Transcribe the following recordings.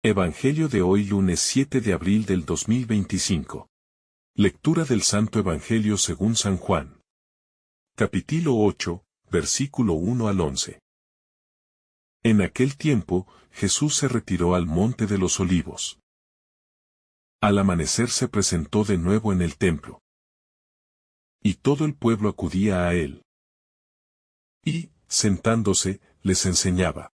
Evangelio de hoy lunes 7 de abril del 2025. Lectura del Santo Evangelio según San Juan. Capítulo 8, versículo 1 al 11. En aquel tiempo, Jesús se retiró al monte de los olivos. Al amanecer se presentó de nuevo en el templo. Y todo el pueblo acudía a él. Y, sentándose, les enseñaba.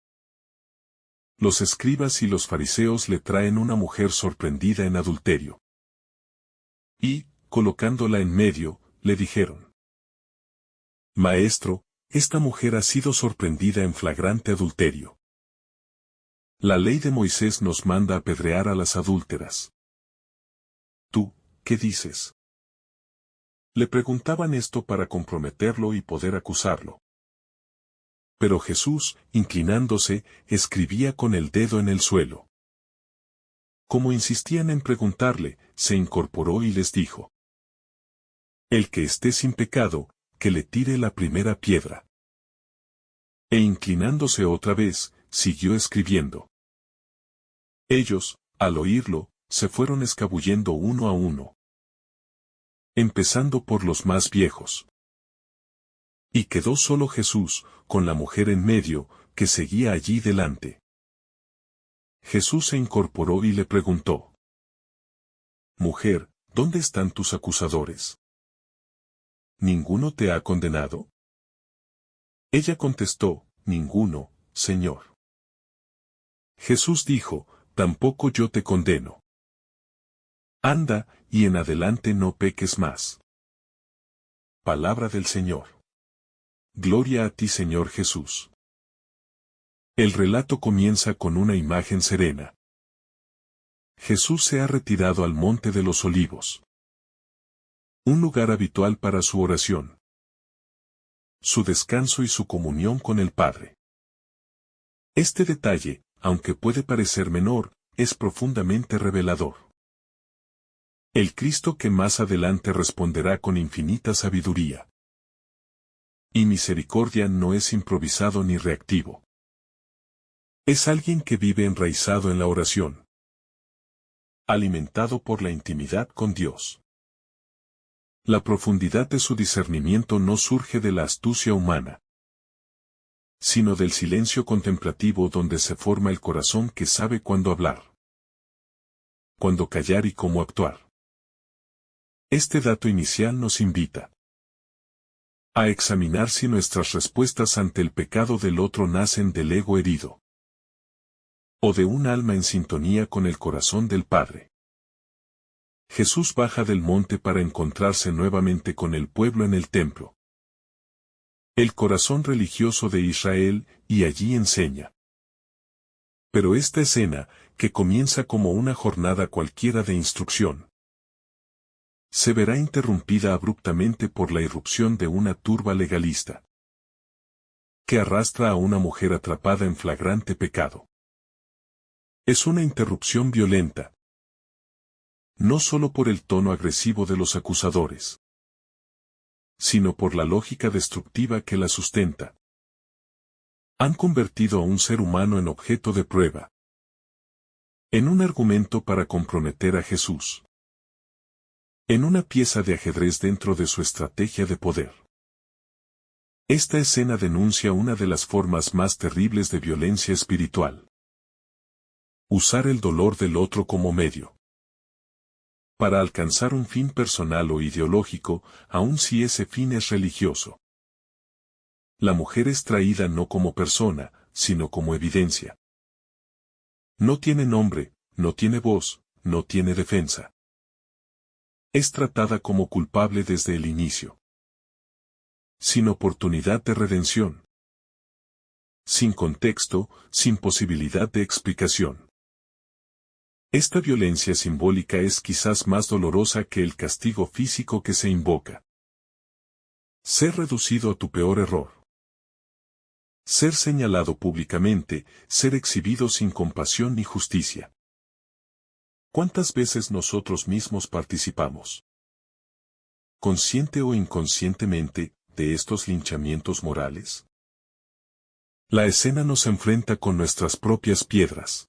Los escribas y los fariseos le traen una mujer sorprendida en adulterio. Y, colocándola en medio, le dijeron: Maestro, esta mujer ha sido sorprendida en flagrante adulterio. La ley de Moisés nos manda apedrear a las adúlteras. ¿Tú, qué dices? Le preguntaban esto para comprometerlo y poder acusarlo. Pero Jesús, inclinándose, escribía con el dedo en el suelo. Como insistían en preguntarle, se incorporó y les dijo: El que esté sin pecado, que le tire la primera piedra. E inclinándose otra vez, siguió escribiendo. Ellos, al oírlo, se fueron escabullendo uno a uno, empezando por los más viejos. Y quedó solo Jesús, con la mujer en medio, que seguía allí delante. Jesús se incorporó y le preguntó: Mujer, ¿dónde están tus acusadores? ¿Ninguno te ha condenado? Ella contestó: Ninguno, Señor. Jesús dijo: Tampoco yo te condeno. Anda, y en adelante no peques más. Palabra del Señor. Gloria a ti, Señor Jesús. El relato comienza con una imagen serena. Jesús se ha retirado al monte de los olivos, un lugar habitual para su oración, su descanso y su comunión con el Padre. Este detalle, aunque puede parecer menor, es profundamente revelador. El Cristo que más adelante responderá con infinita sabiduría y misericordia no es improvisado ni reactivo. Es alguien que vive enraizado en la oración, alimentado por la intimidad con Dios. La profundidad de su discernimiento no surge de la astucia humana, sino del silencio contemplativo donde se forma el corazón que sabe cuándo hablar, cuándo callar y cómo actuar. Este dato inicial nos invita a examinar si nuestras respuestas ante el pecado del otro nacen del ego herido, o de un alma en sintonía con el corazón del Padre. Jesús baja del monte para encontrarse nuevamente con el pueblo en el templo, el corazón religioso de Israel, y allí enseña. Pero esta escena, que comienza como una jornada cualquiera de instrucción, se verá interrumpida abruptamente por la irrupción de una turba legalista, que arrastra a una mujer atrapada en flagrante pecado. Es una interrupción violenta, no solo por el tono agresivo de los acusadores, sino por la lógica destructiva que la sustenta. Han convertido a un ser humano en objeto de prueba, en un argumento para comprometer a Jesús, en una pieza de ajedrez dentro de su estrategia de poder. Esta escena denuncia una de las formas más terribles de violencia espiritual: usar el dolor del otro como medio para alcanzar un fin personal o ideológico, aun si ese fin es religioso. La mujer es traída no como persona, sino como evidencia. No tiene nombre, no tiene voz, no tiene defensa. Es tratada como culpable desde el inicio, sin oportunidad de redención, sin contexto, sin posibilidad de explicación. Esta violencia simbólica es quizás más dolorosa que el castigo físico que se invoca. Ser reducido a tu peor error. Ser señalado públicamente, ser exhibido sin compasión ni justicia. ¿Cuántas veces nosotros mismos participamos, consciente o inconscientemente, de estos linchamientos morales? La escena nos enfrenta con nuestras propias piedras.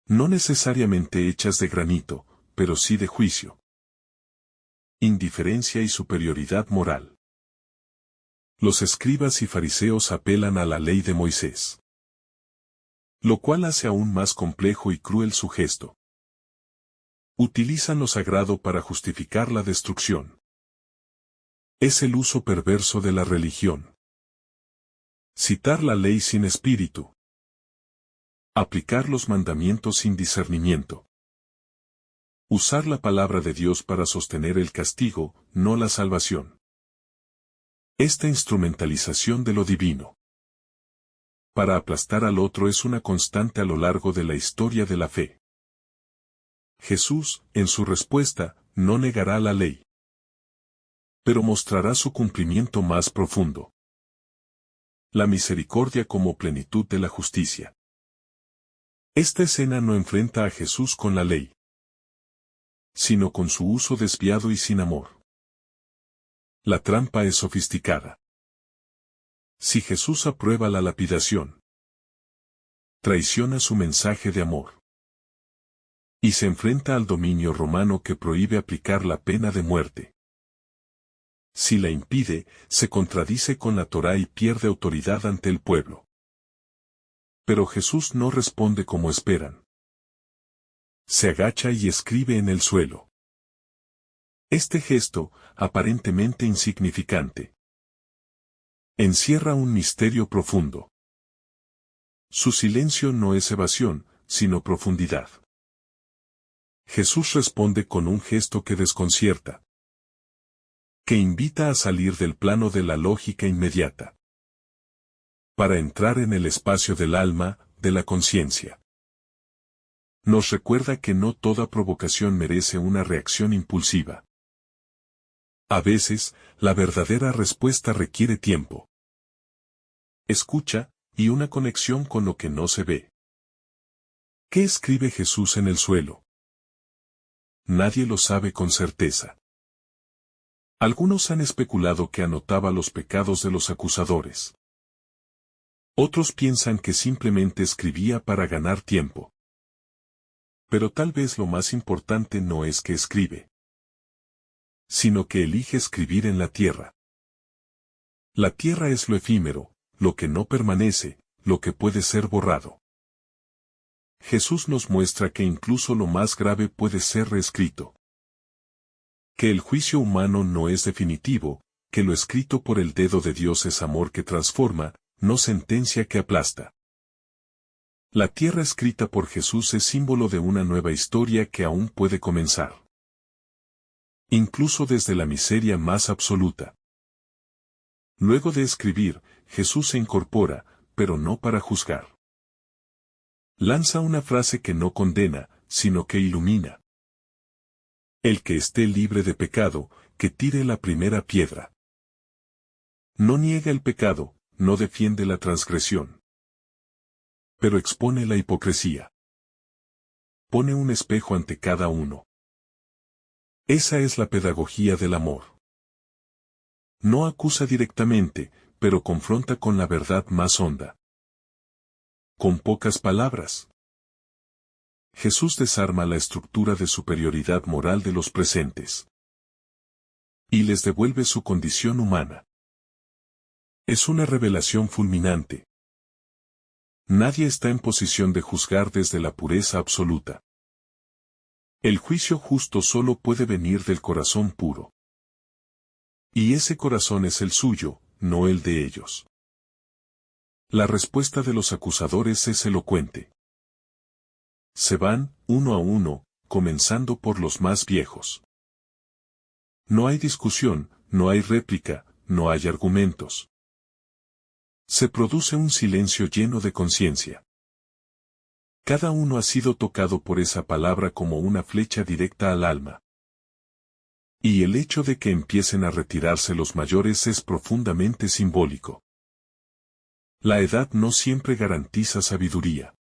No necesariamente hechas de granito, pero sí de juicio, indiferencia y superioridad moral. Los escribas y fariseos apelan a la ley de Moisés, lo cual hace aún más complejo y cruel su gesto. Utilizan lo sagrado para justificar la destrucción. Es el uso perverso de la religión. Citar la ley sin espíritu. Aplicar los mandamientos sin discernimiento. Usar la palabra de Dios para sostener el castigo, no la salvación. Esta instrumentalización de lo divino para aplastar al otro es una constante a lo largo de la historia de la fe. Jesús, en su respuesta, no negará la ley, pero mostrará su cumplimiento más profundo. La misericordia como plenitud de la justicia. Esta escena no enfrenta a Jesús con la ley, sino con su uso desviado y sin amor. La trampa es sofisticada. Si Jesús aprueba la lapidación, traiciona su mensaje de amor. Y se enfrenta al dominio romano que prohíbe aplicar la pena de muerte. Si la impide, se contradice con la Torá y pierde autoridad ante el pueblo. Pero Jesús no responde como esperan. Se agacha y escribe en el suelo. Este gesto, aparentemente insignificante, encierra un misterio profundo. Su silencio no es evasión, sino profundidad. Jesús responde con un gesto que desconcierta, que invita a salir del plano de la lógica inmediata, para entrar en el espacio del alma, de la conciencia. Nos recuerda que no toda provocación merece una reacción impulsiva. A veces, la verdadera respuesta requiere tiempo, escucha, y una conexión con lo que no se ve. ¿Qué escribe Jesús en el suelo? Nadie lo sabe con certeza. Algunos han especulado que anotaba los pecados de los acusadores. Otros piensan que simplemente escribía para ganar tiempo. Pero tal vez lo más importante no es que escribe, sino que elige escribir en la tierra. La tierra es lo efímero, lo que no permanece, lo que puede ser borrado. Jesús nos muestra que incluso lo más grave puede ser reescrito. Que el juicio humano no es definitivo, que lo escrito por el dedo de Dios es amor que transforma, no sentencia que aplasta. La tierra escrita por Jesús es símbolo de una nueva historia que aún puede comenzar. Incluso desde la miseria más absoluta. Luego de escribir, Jesús se incorpora, pero no para juzgar. Lanza una frase que no condena, sino que ilumina. El que esté libre de pecado, que tire la primera piedra. No niega el pecado, no defiende la transgresión, pero expone la hipocresía. Pone un espejo ante cada uno. Esa es la pedagogía del amor. No acusa directamente, pero confronta con la verdad más honda. Con pocas palabras, Jesús desarma la estructura de superioridad moral de los presentes y les devuelve su condición humana. Es una revelación fulminante. Nadie está en posición de juzgar desde la pureza absoluta. El juicio justo solo puede venir del corazón puro. Y ese corazón es el suyo, no el de ellos. La respuesta de los acusadores es elocuente. Se van, uno a uno, comenzando por los más viejos. No hay discusión, no hay réplica, no hay argumentos. Se produce un silencio lleno de conciencia. Cada uno ha sido tocado por esa palabra como una flecha directa al alma. Y el hecho de que empiecen a retirarse los mayores es profundamente simbólico. La edad no siempre garantiza sabiduría,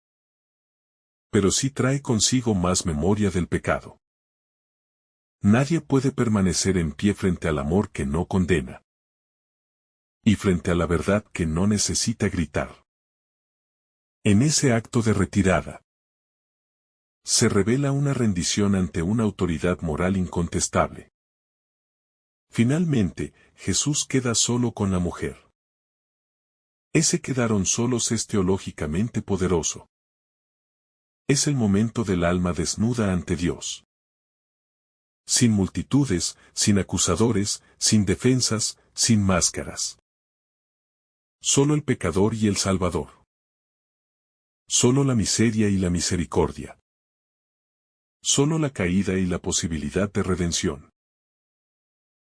pero sí trae consigo más memoria del pecado. Nadie puede permanecer en pie frente al amor que no condena. Y frente a la verdad que no necesita gritar. En ese acto de retirada, se revela una rendición ante una autoridad moral incontestable. Finalmente, Jesús queda solo con la mujer. Ese quedaron solos es teológicamente poderoso. Es el momento del alma desnuda ante Dios. Sin multitudes, sin acusadores, sin defensas, sin máscaras. Solo el pecador y el Salvador. Solo la miseria y la misericordia. Solo la caída y la posibilidad de redención.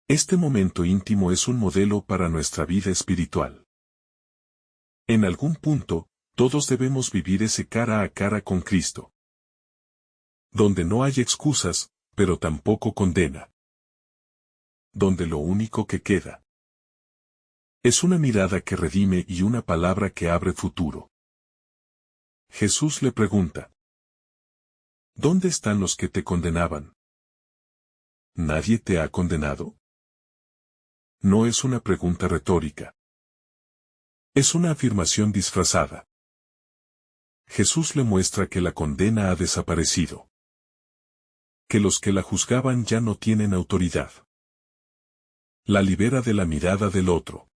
Este momento íntimo es un modelo para nuestra vida espiritual. En algún punto, todos debemos vivir ese cara a cara con Cristo. Donde no hay excusas, pero tampoco condena. Donde lo único que queda es una mirada que redime y una palabra que abre futuro. Jesús le pregunta: ¿dónde están los que te condenaban? ¿Nadie te ha condenado? No es una pregunta retórica. Es una afirmación disfrazada. Jesús le muestra que la condena ha desaparecido. Que los que la juzgaban ya no tienen autoridad. La libera de la mirada del otro.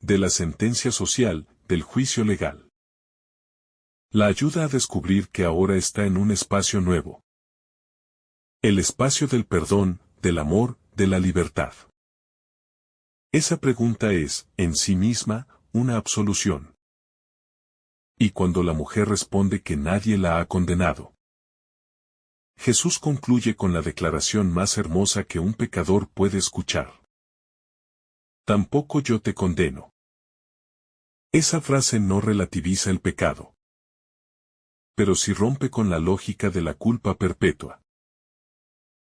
De la sentencia social, del juicio legal. La ayuda a descubrir que ahora está en un espacio nuevo. El espacio del perdón, del amor, de la libertad. Esa pregunta es, en sí misma, una absolución. Y cuando la mujer responde que nadie la ha condenado, Jesús concluye con la declaración más hermosa que un pecador puede escuchar. Tampoco yo te condeno. Esa frase no relativiza el pecado. Pero sí rompe con la lógica de la culpa perpetua.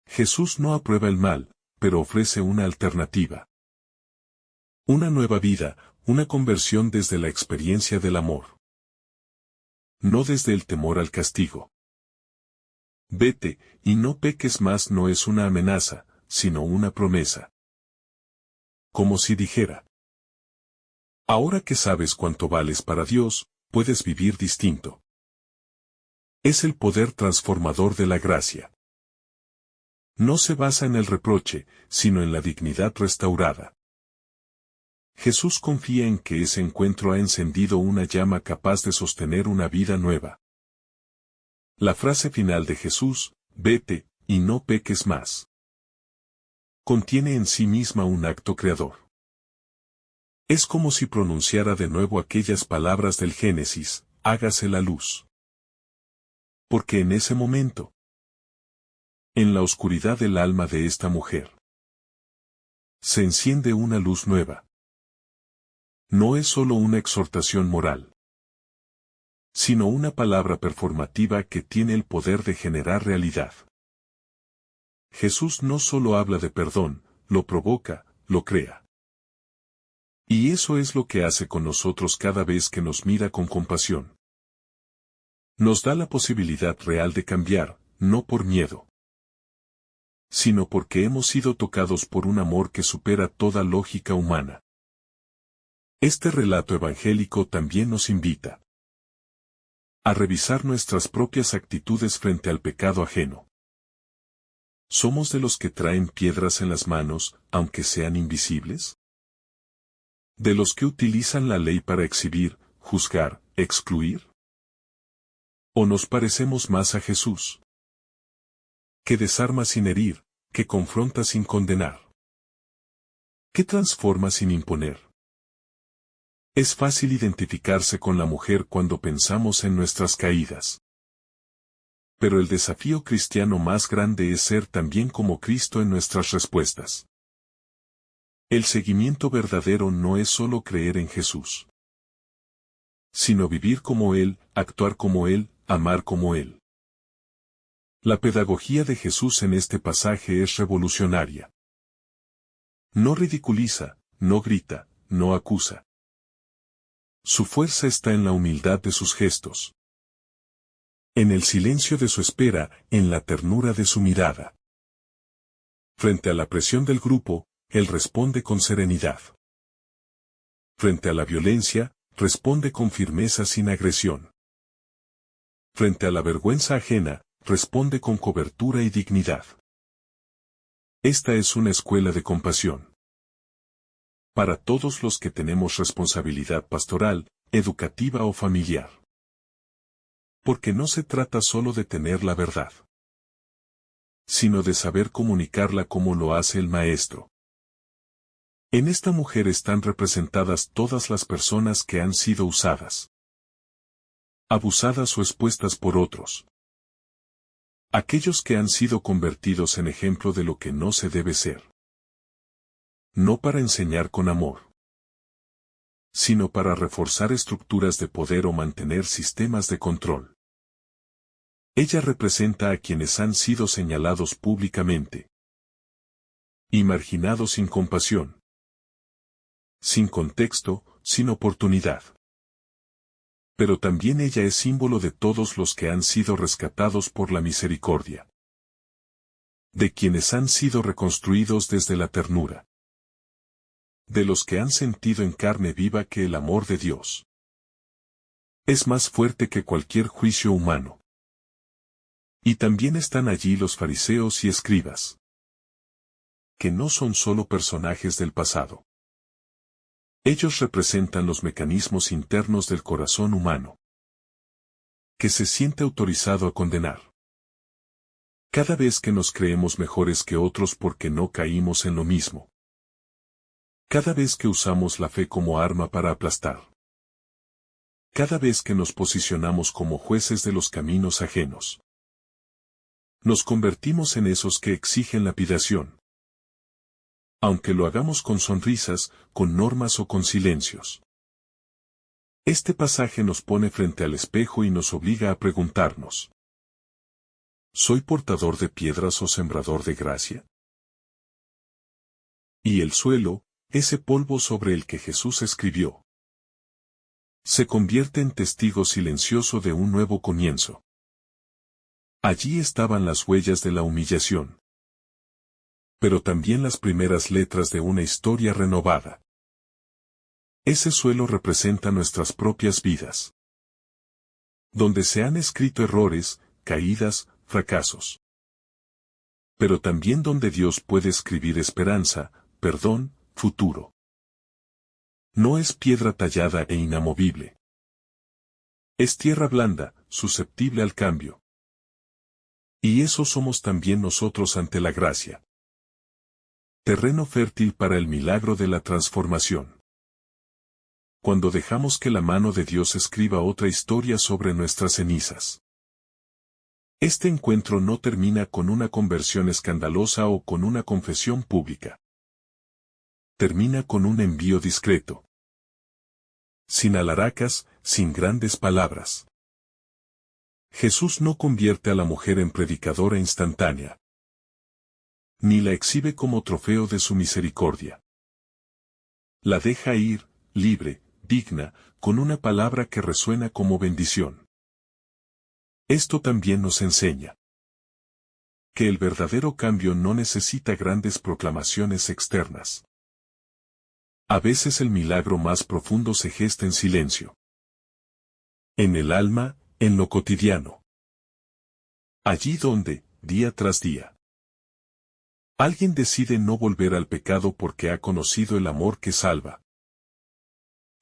Jesús no aprueba el mal, pero ofrece una alternativa. Una nueva vida, una conversión desde la experiencia del amor. No desde el temor al castigo. Vete, y no peques más no es una amenaza, sino una promesa. Como si dijera: ahora que sabes cuánto vales para Dios, puedes vivir distinto. Es el poder transformador de la gracia. No se basa en el reproche, sino en la dignidad restaurada. Jesús confía en que ese encuentro ha encendido una llama capaz de sostener una vida nueva. La frase final de Jesús, vete, y no peques más, contiene en sí misma un acto creador. Es como si pronunciara de nuevo aquellas palabras del Génesis: hágase la luz. Porque en ese momento, en la oscuridad del alma de esta mujer, se enciende una luz nueva. No es solo una exhortación moral, sino una palabra performativa que tiene el poder de generar realidad. Jesús no solo habla de perdón, lo provoca, lo crea. Y eso es lo que hace con nosotros cada vez que nos mira con compasión. Nos da la posibilidad real de cambiar, no por miedo, sino porque hemos sido tocados por un amor que supera toda lógica humana. Este relato evangélico también nos invita a revisar nuestras propias actitudes frente al pecado ajeno. ¿Somos de los que traen piedras en las manos, aunque sean invisibles? ¿De los que utilizan la ley para exhibir, juzgar, excluir? ¿O nos parecemos más a Jesús, que desarma sin herir, que confronta sin condenar, que transforma sin imponer? Es fácil identificarse con la mujer cuando pensamos en nuestras caídas. Pero el desafío cristiano más grande es ser también como Cristo en nuestras respuestas. El seguimiento verdadero no es solo creer en Jesús, sino vivir como Él, actuar como Él, amar como Él. La pedagogía de Jesús en este pasaje es revolucionaria. No ridiculiza, no grita, no acusa. Su fuerza está en la humildad de sus gestos, en el silencio de su espera, en la ternura de su mirada. Frente a la presión del grupo, Él responde con serenidad. Frente a la violencia, responde con firmeza sin agresión. Frente a la vergüenza ajena, responde con cobertura y dignidad. Esta es una escuela de compasión. Para todos los que tenemos responsabilidad pastoral, educativa o familiar. Porque no se trata solo de tener la verdad, sino de saber comunicarla como lo hace el Maestro. En esta mujer están representadas todas las personas que han sido usadas, abusadas o expuestas por otros. Aquellos que han sido convertidos en ejemplo de lo que no se debe ser. No para enseñar con amor, sino para reforzar estructuras de poder o mantener sistemas de control. Ella representa a quienes han sido señalados públicamente y marginados sin compasión, sin contexto, sin oportunidad. Pero también ella es símbolo de todos los que han sido rescatados por la misericordia, de quienes han sido reconstruidos desde la ternura, de los que han sentido en carne viva que el amor de Dios es más fuerte que cualquier juicio humano. Y también están allí los fariseos y escribas, que no son solo personajes del pasado. Ellos representan los mecanismos internos del corazón humano, que se siente autorizado a condenar. Cada vez que nos creemos mejores que otros porque no caímos en lo mismo. Cada vez que usamos la fe como arma para aplastar. Cada vez que nos posicionamos como jueces de los caminos ajenos. Nos convertimos en esos que exigen lapidación. Aunque lo hagamos con sonrisas, con normas o con silencios. Este pasaje nos pone frente al espejo y nos obliga a preguntarnos: ¿soy portador de piedras o sembrador de gracia? Y el suelo, ese polvo sobre el que Jesús escribió, se convierte en testigo silencioso de un nuevo comienzo. Allí estaban las huellas de la humillación, pero también las primeras letras de una historia renovada. Ese suelo representa nuestras propias vidas, donde se han escrito errores, caídas, fracasos. Pero también donde Dios puede escribir esperanza, perdón, futuro. No es piedra tallada e inamovible. Es tierra blanda, susceptible al cambio. Y eso somos también nosotros ante la gracia. Terreno fértil para el milagro de la transformación. Cuando dejamos que la mano de Dios escriba otra historia sobre nuestras cenizas. Este encuentro no termina con una conversión escandalosa o con una confesión pública. Termina con un envío discreto. Sin alaracas, sin grandes palabras. Jesús no convierte a la mujer en predicadora instantánea, ni la exhibe como trofeo de su misericordia. La deja ir, libre, digna, con una palabra que resuena como bendición. Esto también nos enseña que el verdadero cambio no necesita grandes proclamaciones externas. A veces el milagro más profundo se gesta en silencio. En el alma, en lo cotidiano. Allí donde, día tras día, alguien decide no volver al pecado porque ha conocido el amor que salva.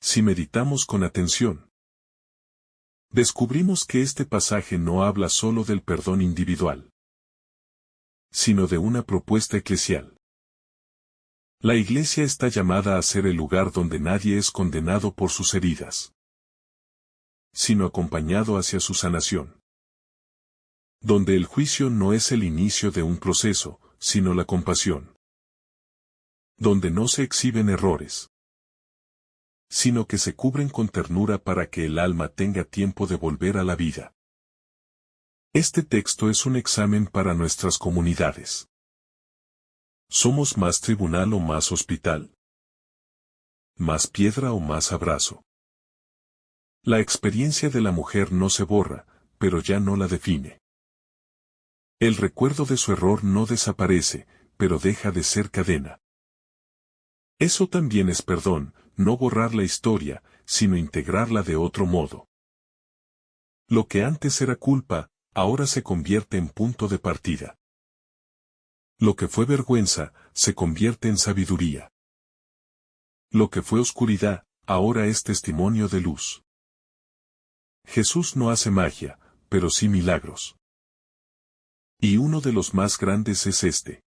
Si meditamos con atención, descubrimos que este pasaje no habla solo del perdón individual, sino de una propuesta eclesial. La Iglesia está llamada a ser el lugar donde nadie es condenado por sus heridas, sino acompañado hacia su sanación. Donde el juicio no es el inicio de un proceso, sino la compasión. Donde no se exhiben errores, sino que se cubren con ternura para que el alma tenga tiempo de volver a la vida. Este texto es un examen para nuestras comunidades. ¿Somos más tribunal o más hospital? ¿Más piedra o más abrazo? La experiencia de la mujer no se borra, pero ya no la define. El recuerdo de su error no desaparece, pero deja de ser cadena. Eso también es perdón, no borrar la historia, sino integrarla de otro modo. Lo que antes era culpa, ahora se convierte en punto de partida. Lo que fue vergüenza, se convierte en sabiduría. Lo que fue oscuridad, ahora es testimonio de luz. Jesús no hace magia, pero sí milagros. Y uno de los más grandes es este: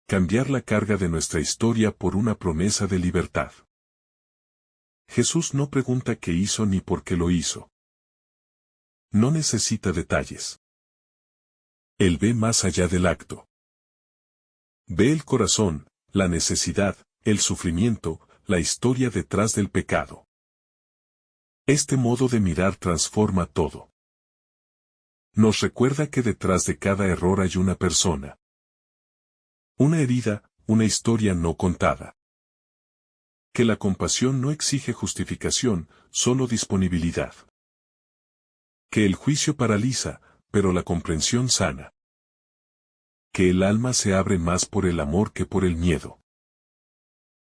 cambiar la carga de nuestra historia por una promesa de libertad. Jesús no pregunta qué hizo ni por qué lo hizo. No necesita detalles. Él ve más allá del acto. Ve el corazón, la necesidad, el sufrimiento, la historia detrás del pecado. Este modo de mirar transforma todo. Nos recuerda que detrás de cada error hay una persona. Una herida, una historia no contada. Que la compasión no exige justificación, solo disponibilidad. Que el juicio paraliza, pero la comprensión sana. Que el alma se abre más por el amor que por el miedo.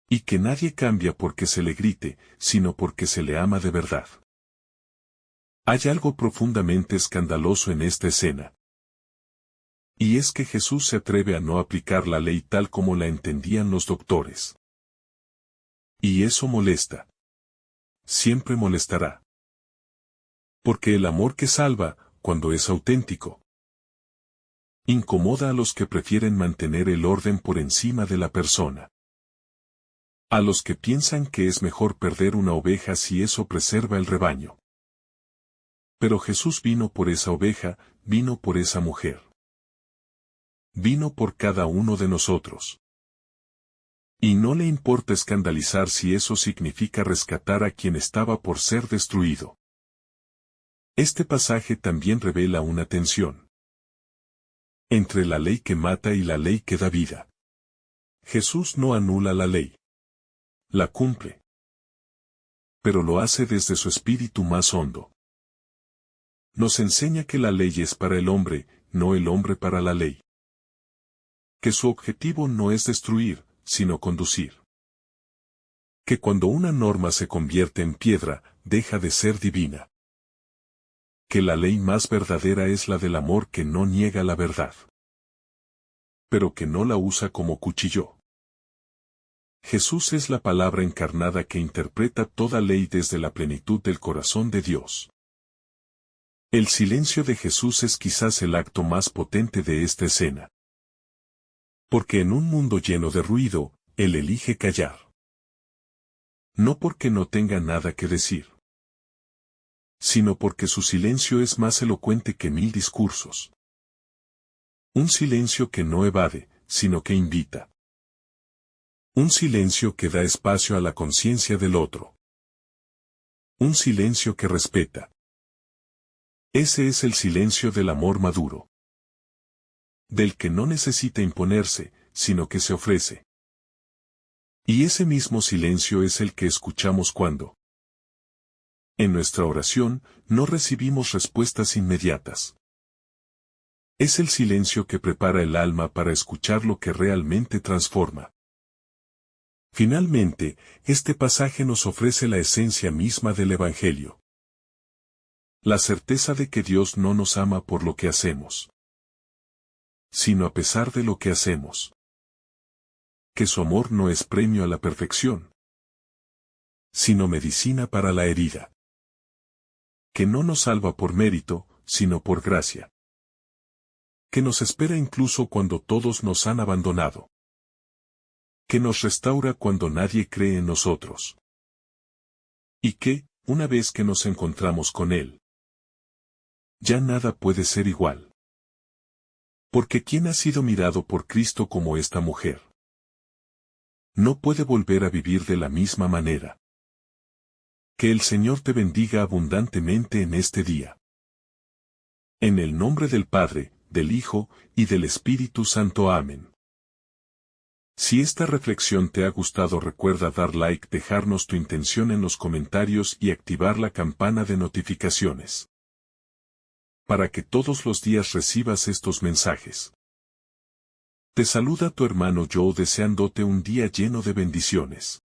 Y que nadie cambia porque se le grite, sino porque se le ama de verdad. Hay algo profundamente escandaloso en esta escena. Y es que Jesús se atreve a no aplicar la ley tal como la entendían los doctores. Y eso molesta. Siempre molestará. Porque el amor que salva, cuando es auténtico, incomoda a los que prefieren mantener el orden por encima de la persona. A los que piensan que es mejor perder una oveja si eso preserva el rebaño. Pero Jesús vino por esa oveja, vino por esa mujer. Vino por cada uno de nosotros. Y no le importa escandalizar si eso significa rescatar a quien estaba por ser destruido. Este pasaje también revela una tensión entre la ley que mata y la ley que da vida. Jesús no anula la ley. La cumple. Pero lo hace desde su espíritu más hondo. Nos enseña que la ley es para el hombre, no el hombre para la ley. Que su objetivo no es destruir, sino conducir. Que cuando una norma se convierte en piedra, deja de ser divina. Que la ley más verdadera es la del amor que no niega la verdad, pero que no la usa como cuchillo. Jesús es la palabra encarnada que interpreta toda ley desde la plenitud del corazón de Dios. El silencio de Jesús es quizás el acto más potente de esta escena. Porque en un mundo lleno de ruido, Él elige callar. No porque no tenga nada que decir, sino porque su silencio es más elocuente que 1000 discursos. Un silencio que no evade, sino que invita. Un silencio que da espacio a la conciencia del otro. Un silencio que respeta. Ese es el silencio del amor maduro. Del que no necesita imponerse, sino que se ofrece. Y ese mismo silencio es el que escuchamos cuando, en nuestra oración, no recibimos respuestas inmediatas. Es el silencio que prepara el alma para escuchar lo que realmente transforma. Finalmente, este pasaje nos ofrece la esencia misma del Evangelio. La certeza de que Dios no nos ama por lo que hacemos, sino a pesar de lo que hacemos. Que su amor no es premio a la perfección, sino medicina para la herida. Que no nos salva por mérito, sino por gracia. Que nos espera incluso cuando todos nos han abandonado. Que nos restaura cuando nadie cree en nosotros. Y que, una vez que nos encontramos con Él, ya nada puede ser igual. Porque ¿quién ha sido mirado por Cristo como esta mujer? No puede volver a vivir de la misma manera. Que el Señor te bendiga abundantemente en este día. En el nombre del Padre, del Hijo, y del Espíritu Santo. Amén. Si esta reflexión te ha gustado, recuerda dar like, dejarnos tu intención en los comentarios y activar la campana de notificaciones, para que todos los días recibas estos mensajes. Te saluda tu hermano Joe deseándote un día lleno de bendiciones.